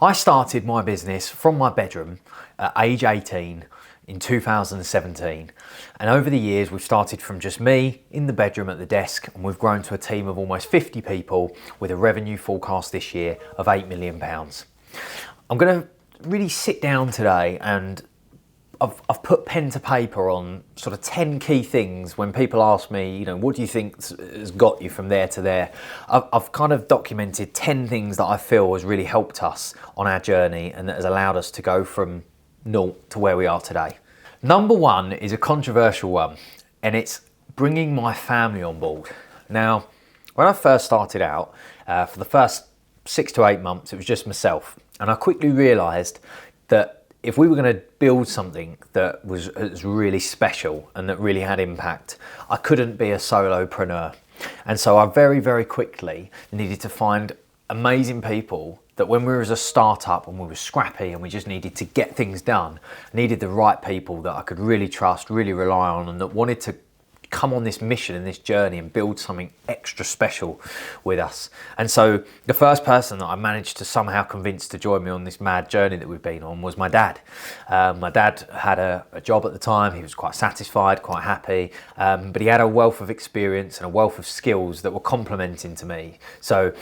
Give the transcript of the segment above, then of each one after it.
I started my business from my bedroom at age 18 in 2017, and over the years we've started from just me in the bedroom at the desk, and we've grown to a team of almost 50 people with a revenue forecast this year of £8 million. I'm going to really sit down today and I've put pen to paper on sort of 10 key things when people ask me, what do you think has got you from there to there? I've kind of documented 10 things that I feel has really helped us on our journey and that has allowed us to go from naught to where we are today. Number one is a controversial one, and it's bringing my family on board. Now, when I first started out, for the first 6 to 8 months, it was just myself. And I quickly realised that if we were going to build something that was really special and that really had impact, I couldn't be a solopreneur. And so I very, very quickly needed to find amazing people that when we were as a startup and we were scrappy and we just needed to get things done, needed the right people that I could really trust, really rely on, and that wanted to come on this mission and this journey and build something extra special with us. And so the first person that I managed to somehow convince to join me on this mad journey that we've been on was my dad. My dad had a job at the time. He was quite satisfied, quite happy, but he had a wealth of experience and a wealth of skills that were complementing to me. So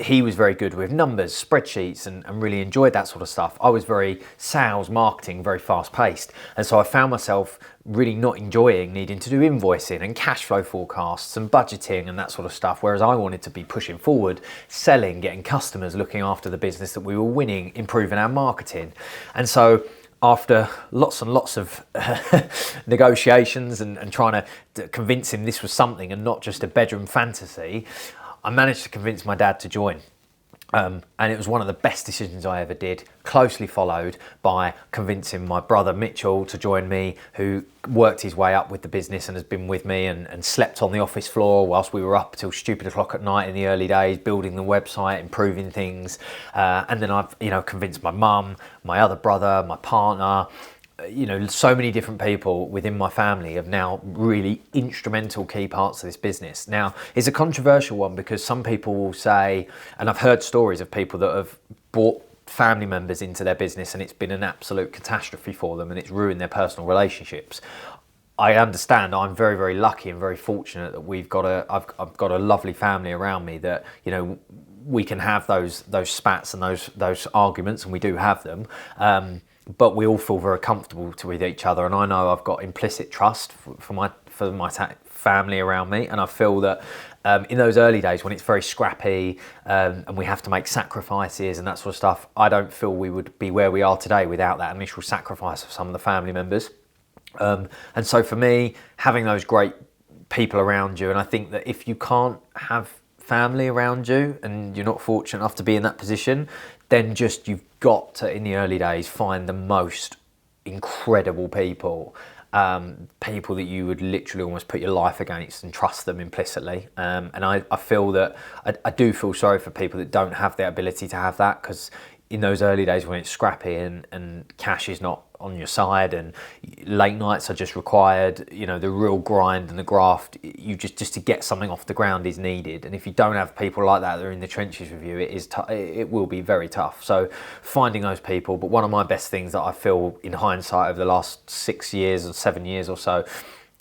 he was very good with numbers, spreadsheets, and really enjoyed that sort of stuff. I was very sales, marketing, very fast paced. And so I found myself really not enjoying needing to do invoicing and cash flow forecasts and budgeting and that sort of stuff. Whereas I wanted to be pushing forward, selling, getting customers, looking after the business that we were winning, improving our marketing. And so after lots and lots of negotiations and trying to convince him this was something and not just a bedroom fantasy, I managed to convince my dad to join. And it was one of the best decisions I ever did, closely followed by convincing my brother Mitchell to join me, who worked his way up with the business and has been with me and slept on the office floor whilst we were up till stupid o'clock at night in the early days, building the website, improving things. And then I've convinced my mum, my other brother, my partner, so many different people within my family have now really instrumental key parts of this business. Now, it's a controversial one because some people will say, and I've heard stories of people that have brought family members into their business and it's been an absolute catastrophe for them and it's ruined their personal relationships. I understand. I'm very, very lucky and very fortunate that I've got a lovely family around me that, we can have those spats and those arguments, and we do have them. But we all feel very comfortable with each other, and I know I've got implicit trust for my family around me, and I feel that in those early days when it's very scrappy and we have to make sacrifices and that sort of stuff, I don't feel we would be where we are today without that initial sacrifice of some of the family members. And so for me, having those great people around you, and I think that if you can't have family around you and you're not fortunate enough to be in that position, then you've got to, in the early days, find the most incredible people, people that you would literally almost put your life against and trust them implicitly. And I feel that I do feel sorry for people that don't have the ability to have that, because in those early days when it's scrappy and cash is not on your side and late nights are just required, the real grind and the graft, you just to get something off the ground is needed. And if you don't have people like that are in the trenches with you, it will be very tough. So finding those people. But one of my best things that I feel in hindsight over the last 6 years or 7 years or so,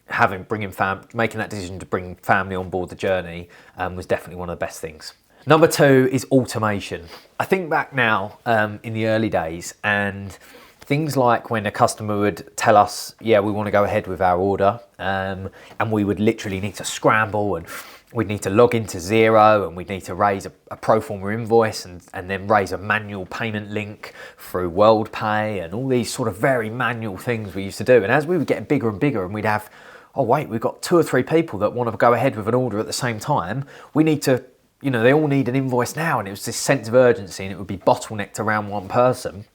making that decision to bring family on board the journey was definitely one of the best things. Number two is automation. I think back now in the early days, and things like when a customer would tell us, yeah, we want to go ahead with our order, and we would literally need to scramble and we'd need to log into Xero and we'd need to raise a pro forma invoice and then raise a manual payment link through WorldPay and all these sort of very manual things we used to do. And as we were getting bigger and bigger and we'd have, oh wait, we've got 2 or 3 people that want to go ahead with an order at the same time, we need to, they all need an invoice now, and it was this sense of urgency and it would be bottlenecked around one person.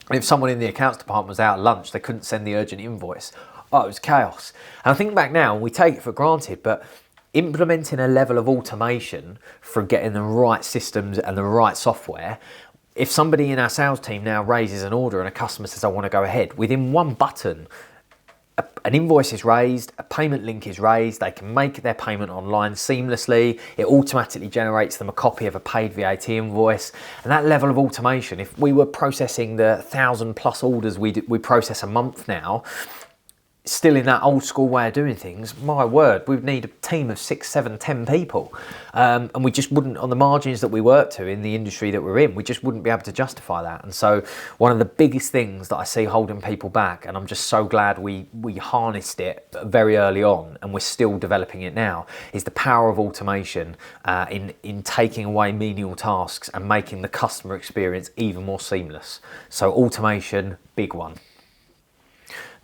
And if someone in the accounts department was out at lunch, they couldn't send the urgent invoice. Oh, it was chaos. And I think back now, and we take it for granted, but implementing a level of automation for getting the right systems and the right software, if somebody in our sales team now raises an order and a customer says, I want to go ahead, within one button, an invoice is raised, a payment link is raised, they can make their payment online seamlessly, it automatically generates them a copy of a paid VAT invoice, and that level of automation, if we were processing the 1,000+ orders we process a month now, still in that old school way of doing things, my word, we'd need a team of 6, 7, 10 people. And we just wouldn't, on the margins that we work to in the industry that we're in, we just wouldn't be able to justify that. And so one of the biggest things that I see holding people back, and I'm just so glad we harnessed it very early on, and we're still developing it now, is the power of automation in taking away menial tasks and making the customer experience even more seamless. So automation, big one.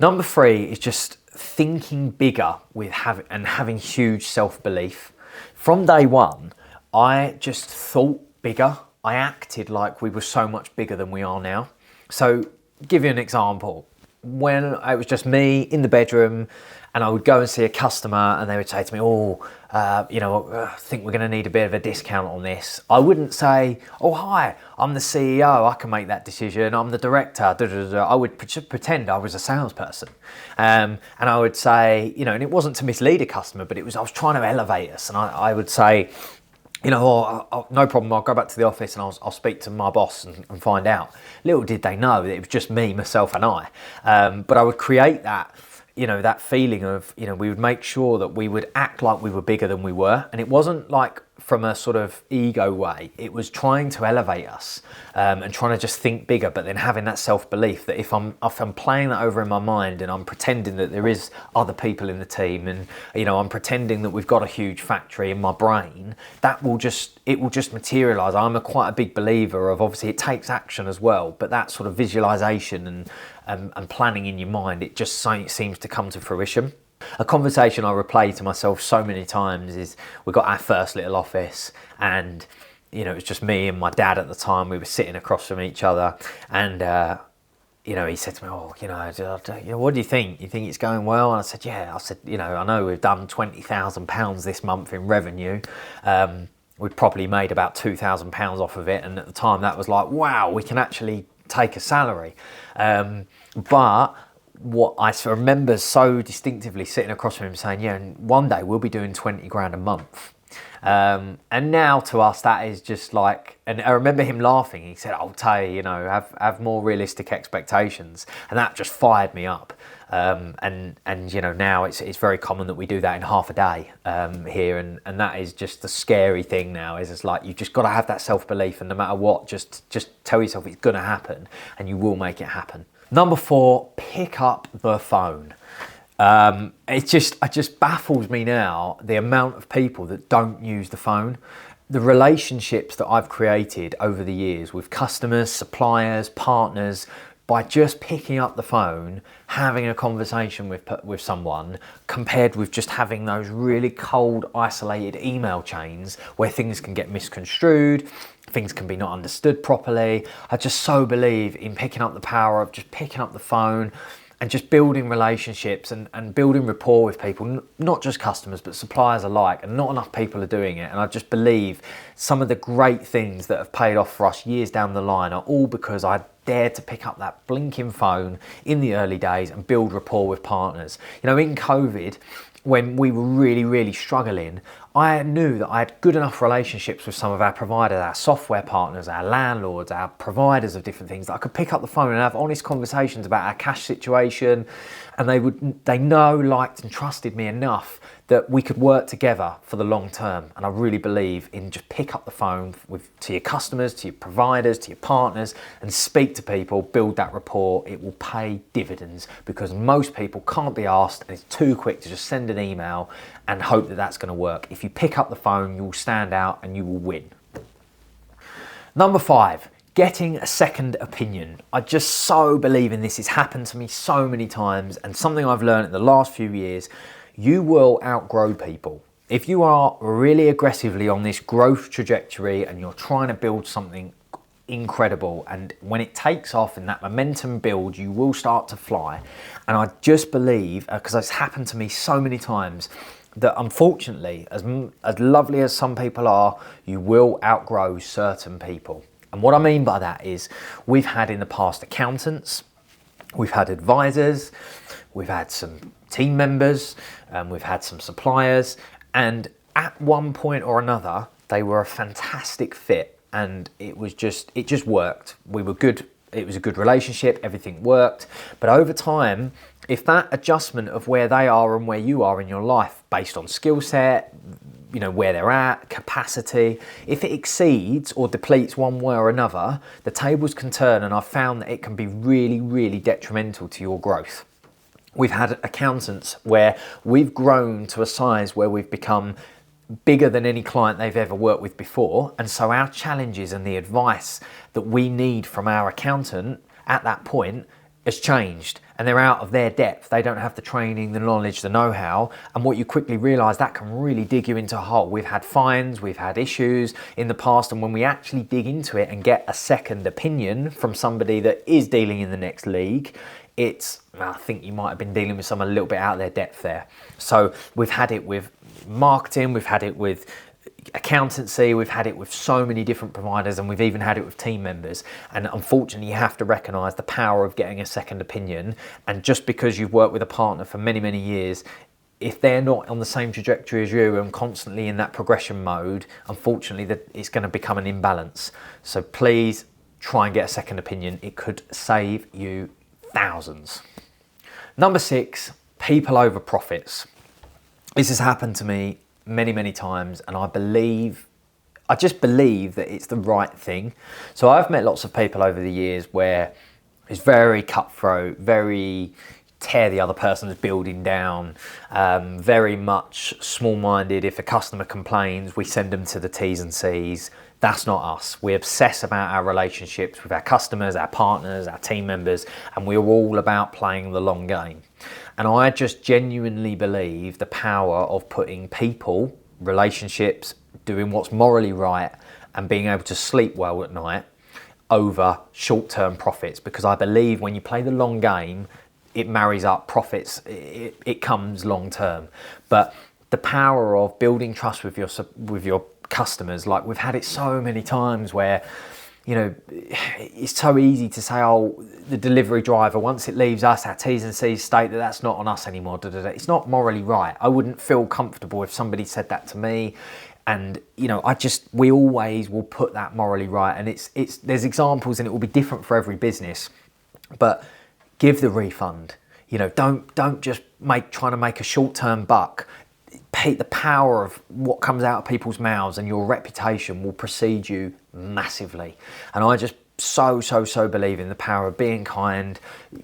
Number 3 is just thinking bigger with having huge self-belief. From day one, I just thought bigger. I acted like we were so much bigger than we are now. So, give you an example. When it was just me in the bedroom and I would go and see a customer and they would say to me, I think we're going to need a bit of a discount on this. I wouldn't say, oh, hi, I'm the CEO, I can make that decision, I'm the director. I would pretend I was a salesperson. And I would say, and it wasn't to mislead a customer, but I was trying to elevate us. And I would say, no problem, I'll go back to the office and I'll speak to my boss and find out. Little did they know that it was just me, myself and I. But I would create that, that feeling of, we would make sure that we would act like we were bigger than we were. And it wasn't like from a sort of ego way. It was trying to elevate us and trying to just think bigger, but then having that self-belief that if I'm playing that over in my mind and I'm pretending that there is other people in the team and, I'm pretending that we've got a huge factory in my brain, it will just materialize. I'm quite a big believer of, obviously it takes action as well, but that sort of visualization and planning in your mind, it just seems to come to fruition. A conversation I replay to myself so many times is, we got our first little office and, it was just me and my dad at the time. We were sitting across from each other and, he said to me, what do you think? You think it's going well? And I said, yeah. I said, I know we've done £20,000 this month in revenue. We've probably made about £2,000 off of it. And at the time that was like, wow, we can actually take a salary. But what I remember so distinctively sitting across from him saying, yeah, and one day we'll be doing 20 grand a month. And now to us, that is just like, and I remember him laughing. He said, I'll tell you, have more realistic expectations. And that just fired me up. And now it's very common that we do that in half a day here. And that is just the scary thing now, is it's like, you've just got to have that self-belief, and no matter what, just tell yourself it's going to happen and you will make it happen. Number 4, pick up the phone. It just baffles me now, the amount of people that don't use the phone. The relationships that I've created over the years with customers, suppliers, partners, by just picking up the phone, having a conversation with someone, compared with just having those really cold, isolated email chains where things can get misconstrued, things can be not understood properly. I just so believe in picking up the power of just picking up the phone and just building relationships and building rapport with people, not just customers, but suppliers alike, and not enough people are doing it. And I just believe some of the great things that have paid off for us years down the line are all because I dared to pick up that blinking phone in the early days and build rapport with partners. In COVID, when we were really, really struggling, I knew that I had good enough relationships with some of our providers, our software partners, our landlords, our providers of different things, that I could pick up the phone and have honest conversations about our cash situation. And they know, liked and trusted me enough that we could work together for the long term. And I really believe in just pick up the phone to your customers, to your providers, to your partners, and speak to people, build that rapport. It will pay dividends, because most people can't be asked, and it's too quick to just send an email and hope that that's going to work. If you pick up the phone, you will stand out and you will win. Number 5, getting a second opinion. I just so believe in this. It's happened to me so many times, and something I've learned in the last few years: you will outgrow people. If you are really aggressively on this growth trajectory and you're trying to build something incredible, and when it takes off and that momentum builds, you will start to fly. And I just believe, because it's happened to me so many times, that unfortunately, as lovely as some people are, you will outgrow certain people. And what I mean by that is, we've had in the past accountants, We've had advisors, we've had some team members, we've had some suppliers, and at one point or another, they were a fantastic fit, and it just worked. We were good. It was a good relationship. Everything worked. But over time, if that adjustment of where they are and where you are in your life, based on skill set, you know, where they're at, capacity, if it exceeds or depletes one way or another, the tables can turn, and I've found that it can be really, really detrimental to your growth. We've had accountants where we've grown to a size where we've become bigger than any client they've ever worked with before, and so our challenges and the advice that we need from our accountant at that point has changed, and they're out of their depth. They don't have the training, the knowledge, the know-how, and what you quickly realise, that can really dig you into a hole. We've had fines, we've had issues in the past, and when we actually dig into it and get a second opinion from somebody that is dealing in the next league, I think you might have been dealing with someone a little bit out of their depth there. So we've had it with marketing, we've had it with accountancy, we've had it with so many different providers, and we've even had it with team members. And unfortunately, you have to recognise the power of getting a second opinion. And just because you've worked with a partner for many, many years, if they're not on the same trajectory as you and constantly in that progression mode, unfortunately, that it's going to become an imbalance. So please try and get a second opinion. It could save you thousands. Number 6, people over profits. This has happened to me many, many times, and I just believe that it's the right thing. So I've met lots of people over the years where it's very cutthroat, very tear the other person's building down, very much small-minded. If a customer complains, we send them to the T's and C's. That's not us. We obsess about our relationships with our customers, our partners, our team members, and we're all about playing the long game. And I just genuinely believe the power of putting people, relationships, doing what's morally right, and being able to sleep well at night over short-term profits. Because I believe when you play the long game, it marries up profits, it comes long-term. But the power of building trust with your customers, like we've had it so many times where, you know, it's so easy to say, oh, the delivery driver, once it leaves us, our T's and C's state that that's not on us anymore. It's not morally right. I wouldn't feel comfortable if somebody said that to me. And, you know, we always will put that morally right. And there's examples, and it will be different for every business, but give the refund. You know, don't just trying to make a short-term buck. The power of what comes out of people's mouths and your reputation will precede you massively. And I just so believe in the power of being kind,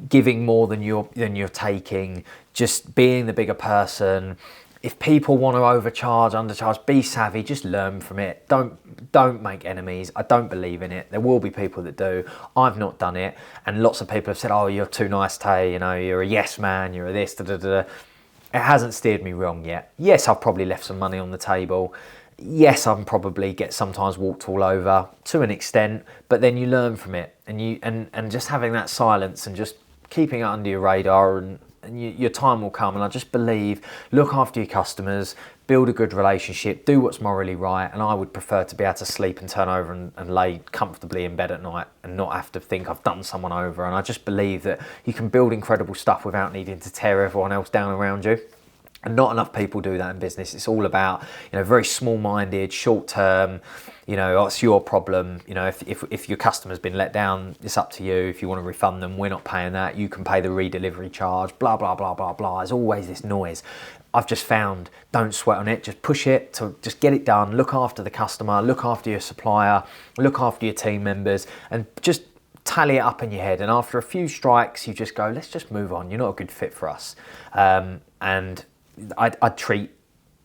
giving more than you're taking, just being the bigger person. If people want to overcharge, undercharge, be savvy, just learn from it. Don't make enemies. I don't believe in it. There will be people that do. I've not done it. And lots of people have said, oh, you're too nice, Tay, you know, you're a yes man, you're a this, It hasn't steered me wrong yet. Yes, I've probably left some money on the table. Yes, I'm probably get sometimes walked all over to an extent, but then you learn from it, and just having that silence and just keeping it under your radar, and your time will come. And I just believe, look after your customers, build a good relationship, do what's morally right. And I would prefer to be able to sleep and turn over and lay comfortably in bed at night and not have to think I've done someone over. And I just believe that you can build incredible stuff without needing to tear everyone else down around you. And not enough people do that in business. It's all about, you know, very small-minded, short-term, you know, it's your problem. You know, if your customer's been let down, it's up to you. If you want to refund them, we're not paying that. You can pay the redelivery charge, blah, blah, blah, blah, blah. There's always this noise. I've just found, don't sweat on it. Just push it to just get it done. Look after the customer, look after your supplier, look after your team members, and just tally it up in your head. And after a few strikes, you just go, let's just move on. You're not a good fit for us. And I treat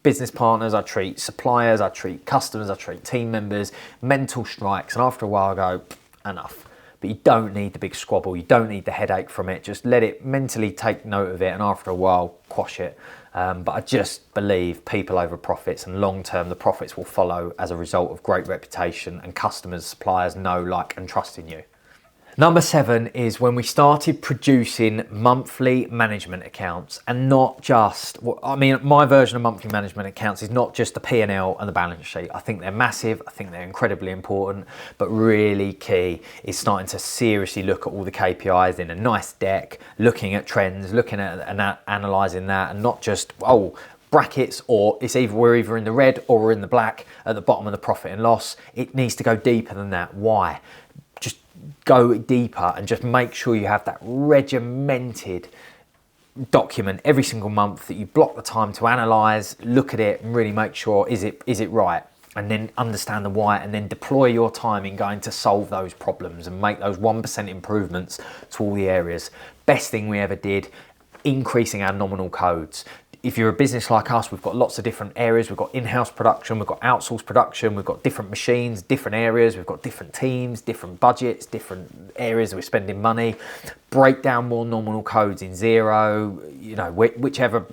business partners, I treat suppliers, I treat customers, I treat team members, mental strikes, and after a while I go, enough. But you don't need the big squabble, you don't need the headache from it, just let it mentally take note of it, and after a while, quash it. But I just believe people over profits, and long term the profits will follow as a result of great reputation and customers, suppliers know, like and trust in you. Number 7 is when we started producing monthly management accounts, and not just, I mean, my version of monthly management accounts is not just the P&L and the balance sheet. I think they're massive, I think they're incredibly important, but really key is starting to seriously look at all the KPIs in a nice deck, looking at trends, looking at and analysing that, and not just, brackets, or we're either in the red or we're in the black at the bottom of the profit and loss. It needs to go deeper than that. Why? Just go deeper and just make sure you have that regimented document every single month that you block the time to analyse, look at it and really make sure is it right, and then understand the why, and then deploy your time in going to solve those problems and make those 1% improvements to all the areas. Best thing we ever did, increasing our nominal codes. If you're a business like us, we've got lots of different areas. We've got in-house production, we've got outsourced production, we've got different machines, different areas, we've got different teams, different budgets, different areas that we're spending money. Break down more nominal codes in Xero, whichever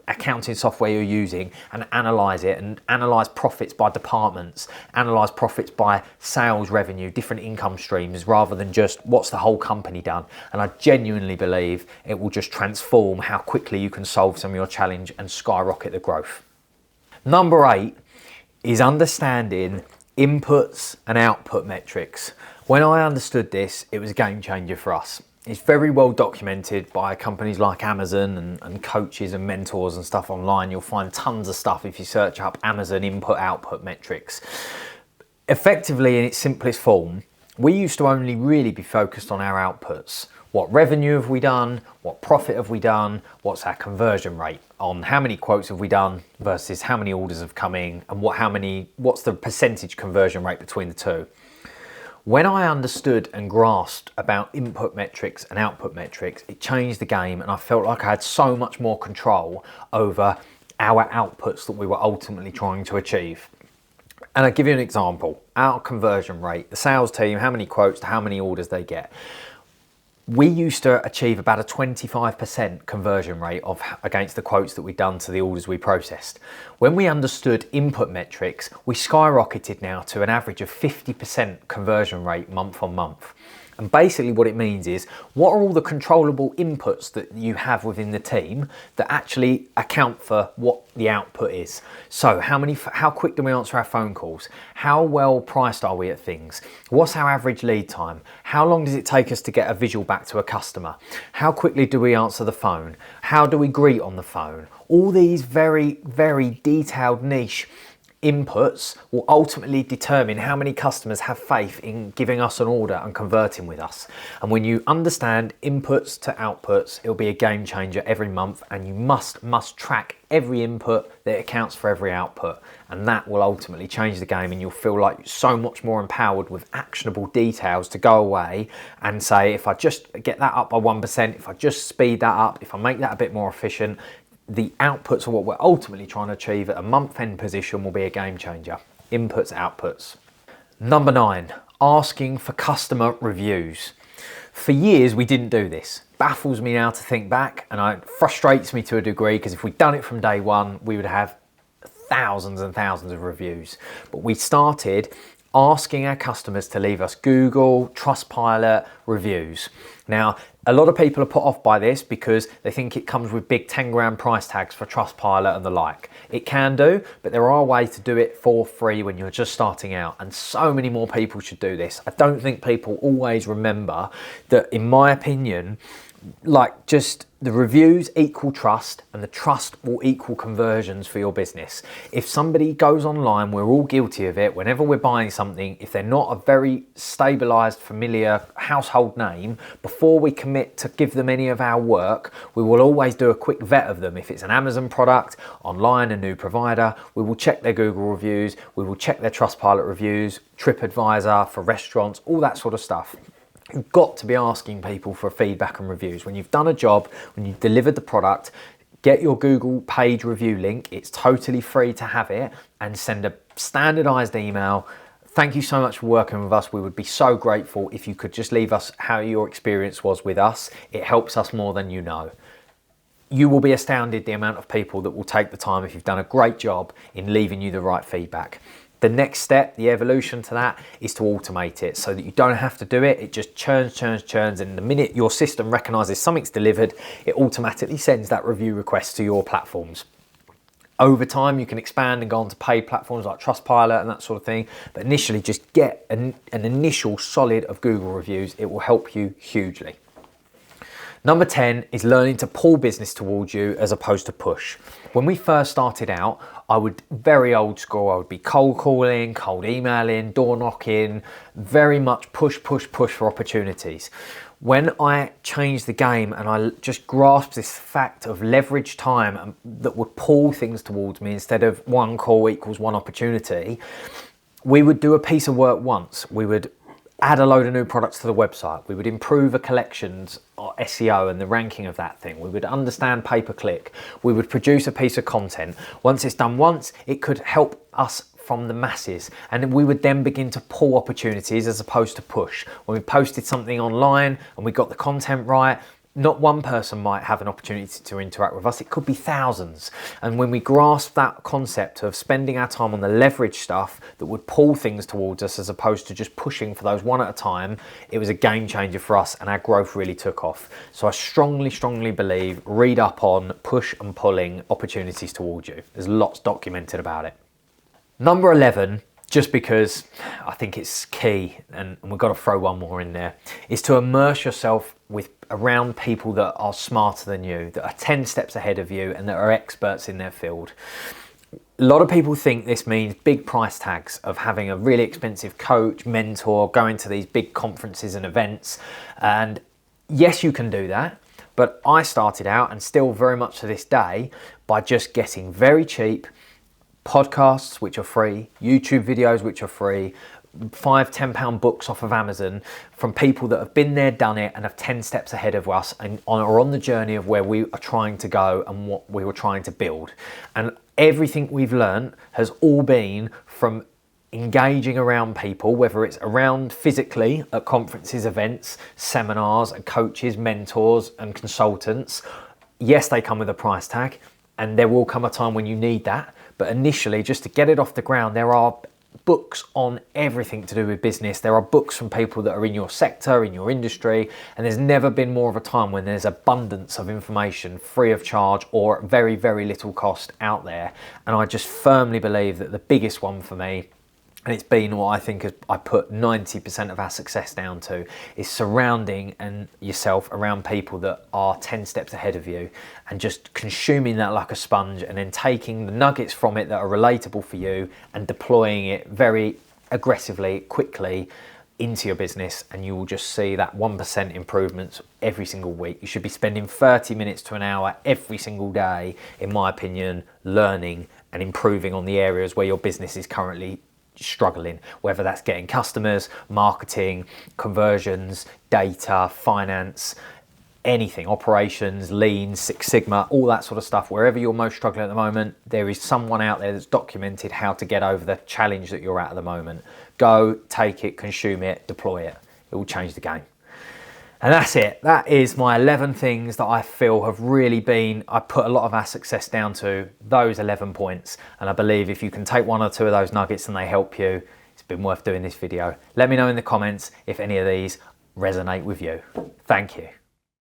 accounting software you're using, and analyze it, and analyze profits by departments, analyze profits by sales revenue, different income streams, rather than just what's the whole company done. And I genuinely believe it will just transform how quickly you can solve some of your challenge and skyrocket the growth. Number 8 is understanding inputs and output metrics. When I understood this, it was a game changer for us. It's very well documented by companies like Amazon and coaches and mentors and stuff online. You'll find tons of stuff if you search up Amazon input-output metrics. Effectively, in its simplest form, we used to only really be focused on our outputs. What revenue have we done? What profit have we done? What's our conversion rate on how many quotes have we done versus how many orders have come in, and what's the percentage conversion rate between the two? When I understood and grasped about input metrics and output metrics, it changed the game, and I felt like I had so much more control over our outputs that we were ultimately trying to achieve. And I'll give you an example. Our conversion rate, the sales team, how many quotes to how many orders they get. We used to achieve about a 25% conversion rate against the quotes that we'd done to the orders we processed. When we understood input metrics, we skyrocketed now to an average of 50% conversion rate month on month. And basically what it means is, what are all the controllable inputs that you have within the team that actually account for what the output is? So how quick do we answer our phone calls? How well priced are we at things? What's our average lead time? How long does it take us to get a visual back to a customer? How quickly do we answer the phone? How do we greet on the phone? All these very, very detailed niche inputs will ultimately determine how many customers have faith in giving us an order and converting with us. And when you understand inputs to outputs, it'll be a game changer every month, and you must track every input that accounts for every output, and that will ultimately change the game, and you'll feel like you're so much more empowered with actionable details to go away and say, if I just get that up by 1%, if I just speed that up, if I make that a bit more efficient, the outputs of what we're ultimately trying to achieve at a month-end position will be a game changer. Inputs, outputs. Number 9, asking for customer reviews. For years, we didn't do this. Baffles me now to think back, and it frustrates me to a degree, because if we'd done it from day one, we would have thousands and thousands of reviews. But we started asking our customers to leave us Google, Trustpilot reviews. Now, a lot of people are put off by this because they think it comes with big 10 grand price tags for Trustpilot and the like. It can do, but there are ways to do it for free when you're just starting out, and so many more people should do this. I don't think people always remember that, in my opinion, like, just the reviews equal trust, and the trust will equal conversions for your business. If somebody goes online, we're all guilty of it, whenever we're buying something, if they're not a very stabilized, familiar household name, before we commit to give them any of our work, we will always do a quick vet of them. If it's an Amazon product, online, a new provider, we will check their Google reviews, we will check their Trustpilot reviews, TripAdvisor for restaurants, all that sort of stuff. You've got to be asking people for feedback and reviews. When you've done a job, when you've delivered the product, get your Google page review link. It's totally free to have it, and send a standardized email. Thank you so much for working with us. We would be so grateful if you could just leave us how your experience was with us. It helps us more than you know. You will be astounded the amount of people that will take the time, if you've done a great job, in leaving you the right feedback. The next step, the evolution to that, is to automate it so that you don't have to do it. It just churns, and the minute your system recognizes something's delivered, it automatically sends that review request to your platforms. Over time, you can expand and go on to paid platforms like Trustpilot and that sort of thing. But initially, just get an initial solid of Google reviews. It will help you hugely. Number 10 is learning to pull business towards you as opposed to push. When we first started out, I would, very old school, I would be cold calling, cold emailing, door knocking, very much push for opportunities. When I changed the game and I just grasped this fact of leverage time that would pull things towards me instead of one call equals one opportunity, we would do a piece of work once. We would add a load of new products to the website. We would improve a collections or SEO and the ranking of that thing. We would understand pay-per-click. We would produce a piece of content. Once it's done once, it could help us from the masses, and we would then begin to pull opportunities as opposed to push. When we posted something online and we got the content right, not one person might have an opportunity to interact with us, it could be thousands. And when we grasp that concept of spending our time on the leverage stuff that would pull things towards us as opposed to just pushing for those one at a time, it was a game changer for us and our growth really took off. So I strongly believe, read up on push and pulling opportunities towards you. There's lots documented about it. Number 11, just because I think it's key, and we've got to throw one more in there, is to immerse yourself around people that are smarter than you, that are 10 steps ahead of you and that are experts in their field. A lot of people think this means big price tags of having a really expensive coach, mentor, going to these big conferences and events. And yes, you can do that. But I started out, and still very much to this day, by just getting very cheap podcasts, which are free, YouTube videos, which are free, £5-10 books off of Amazon from people that have been there, done it, and have 10 steps ahead of us and are on the journey of where we are trying to go and what we were trying to build. And everything we've learned has all been from engaging around people, whether it's around physically at conferences, events, seminars, and coaches, mentors, and consultants. Yes, they come with a price tag, and there will come a time when you need that. But initially, just to get it off the ground, there are books on everything to do with business. There are books from people that are in your sector, in your industry, and there's never been more of a time when there's abundance of information free of charge or at very little cost out there. And I just firmly believe that the biggest one for me, and it's been what I think I put 90% of our success down to, is surrounding yourself around people that are 10 steps ahead of you and just consuming that like a sponge, and then taking the nuggets from it that are relatable for you and deploying it very aggressively, quickly into your business, and you will just see that 1% improvements every single week. You should be spending 30 minutes to an hour every single day, in my opinion, learning and improving on the areas where your business is currently struggling, whether that's getting customers, marketing, conversions, data, finance, anything, operations, lean, Six Sigma, all that sort of stuff. Wherever you're most struggling at the moment, there is someone out there that's documented how to get over the challenge that you're at the moment. Go, take it, consume it, deploy it. It will change the game. And that's it. That is my 11 things that I feel have really been, I put a lot of our success down to those 11 points. And I believe if you can take one or two of those nuggets and they help you, it's been worth doing this video. Let me know in the comments if any of these resonate with you. Thank you.